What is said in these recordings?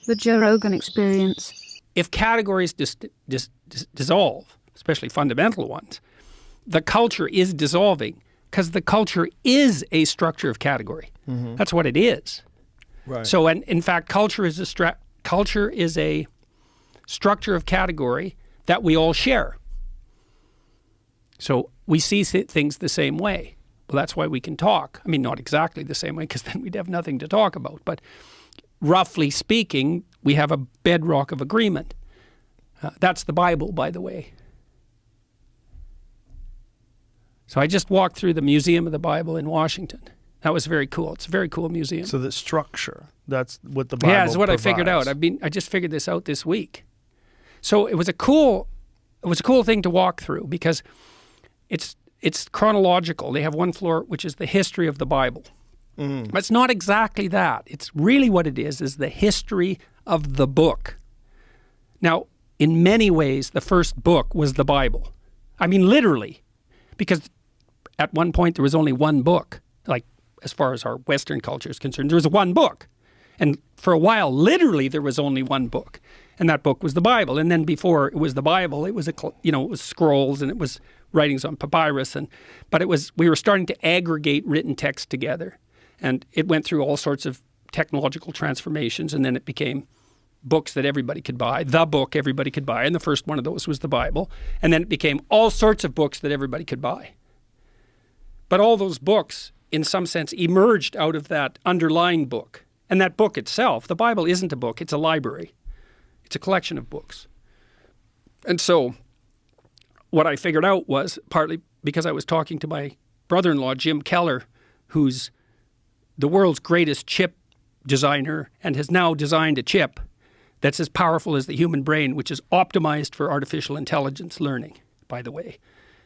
The Joe Rogan Experience. If categories dissolve, especially fundamental ones, the culture is dissolving because the culture is a structure of category. Mm-hmm. That's what it is. Right. So, and in fact, culture is a structure of category that we all share. So we see things the same way. Well, that's why we can talk. I mean, not exactly the same way, because then we'd have nothing to talk about. But roughly speaking, we have a bedrock of agreement. That's the Bible, by the way. So I just walked through the Museum of the Bible in Washington. That was very cool. It's a very cool museum. So the structure, that's what the Bible Yeah, it's what provides. I figured out. I just figured this out this week. So it was a cool thing to walk through because it's chronological. They have one floor which is the history of the Bible. Mm. But it's not exactly that. It's really what it is the history of the book. Now, in many ways, the first book was the Bible. I mean, literally, because at one point there was only one book. Like, as far as our Western culture is concerned, there was one book. And for a while, literally, there was only one book. And that book was the Bible. And then before it was the Bible, it was it was scrolls and it was writings on papyrus. But we were starting to aggregate written text together. And it went through all sorts of technological transformations. And then it became books that everybody could buy, the book everybody could buy. And the first one of those was the Bible. And then it became all sorts of books that everybody could buy. But all those books, in some sense, emerged out of that underlying book. And that book itself, the Bible isn't a book, it's a library. It's a collection of books. And so what I figured out was, partly because I was talking to my brother-in-law, Jim Keller, who's the world's greatest chip designer and has now designed a chip that's as powerful as the human brain, which is optimized for artificial intelligence learning, by the way.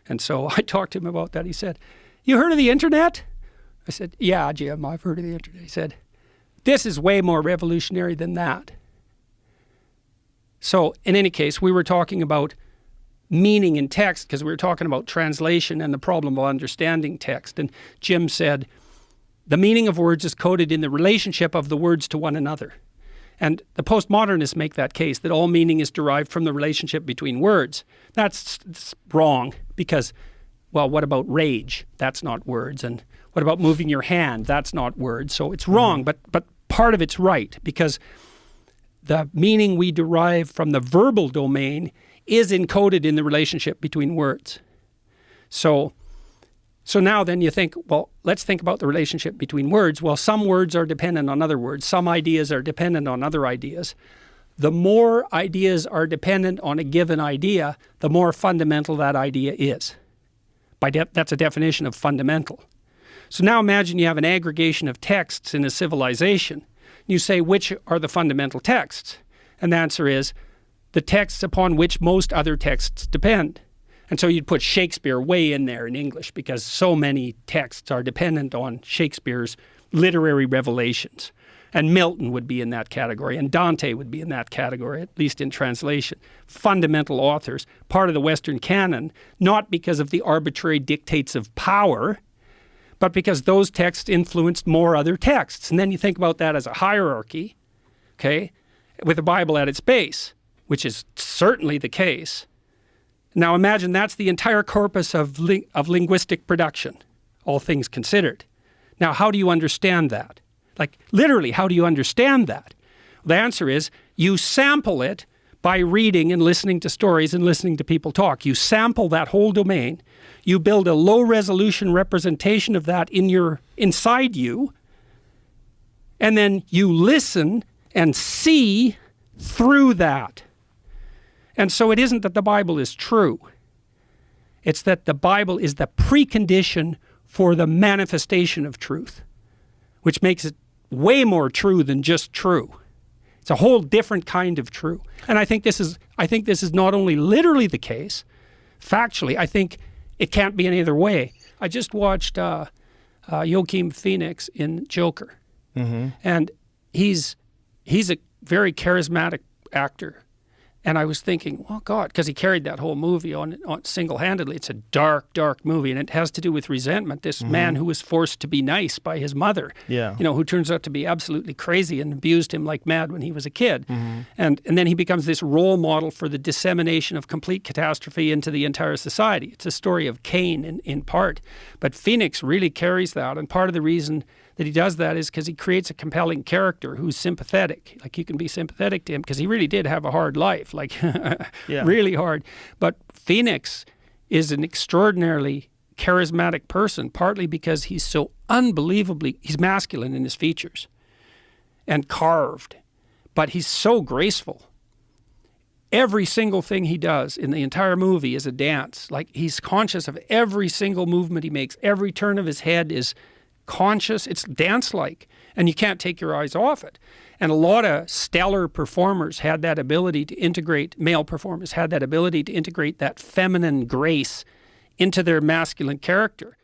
And so I talked to him about that. He said, "You heard of the internet?" I said, "Yeah, Jim, I've heard of the internet." He said, "This is way more revolutionary than that." So in any case, we were talking about meaning in text because we were talking about translation and the problem of understanding text. And Jim said, the meaning of words is coded in the relationship of the words to one another. And the postmodernists make that case, that all meaning is derived from the relationship between words. That's wrong because, well, what about rage? That's not words. And what about moving your hand? That's not words. So it's wrong, but part of it's right because the meaning we derive from the verbal domain is encoded in the relationship between words. So now then you think, well, let's think about the relationship between words. Well, some words are dependent on other words. Some ideas are dependent on other ideas. The more ideas are dependent on a given idea, the more fundamental that idea is. That's a definition of fundamental. So now imagine you have an aggregation of texts in a civilization. You say, which are the fundamental texts? And the answer is the texts upon which most other texts depend. And so you'd put Shakespeare way in there in English because so many texts are dependent on Shakespeare's literary revelations. And Milton would be in that category, and Dante would be in that category, at least in translation. Fundamental authors, part of the Western canon, not because of the arbitrary dictates of power, but because those texts influenced more other texts. And then you think about that as a hierarchy, okay, with the Bible at its base, which is certainly the case. Now imagine that's the entire corpus of linguistic production, all things considered. Now, how do you understand that? Like, literally, how do you understand that? The answer is you sample it by reading and listening to stories and listening to people talk. You sample that whole domain. You build a low-resolution representation of that inside you, and then you listen and see through that. And so it isn't that the Bible is true. It's that the Bible is the precondition for the manifestation of truth, which makes it way more true than just true. It's a whole different kind of true. And I think this is not only literally the case, factually, I think it can't be any other way. I just watched Joaquin Phoenix in Joker. Mm-hmm. And he's a very charismatic actor. And I was thinking, well, God, because he carried that whole movie on single-handedly. It's a dark, dark movie, and it has to do with resentment. This man who was forced to be nice by his mother, who turns out to be absolutely crazy and abused him like mad when he was a kid. And then he becomes this role model for the dissemination of complete catastrophe into the entire society. It's a story of Cain in part. But Phoenix really carries that, and part of the reason that he does that is because he creates a compelling character who's sympathetic. Like, you can be sympathetic to him because he really did have a hard life, like really hard. But Phoenix is an extraordinarily charismatic person, partly because he's so he's masculine in his features and carved, but he's so graceful. Every single thing he does in the entire movie is a dance. Like, he's conscious of every single movement he makes. Every turn of his head is conscious. It's dance-like, and you can't take your eyes off it. And a lot of stellar performers had that ability to integrate, male performers had that ability to integrate that feminine grace into their masculine character.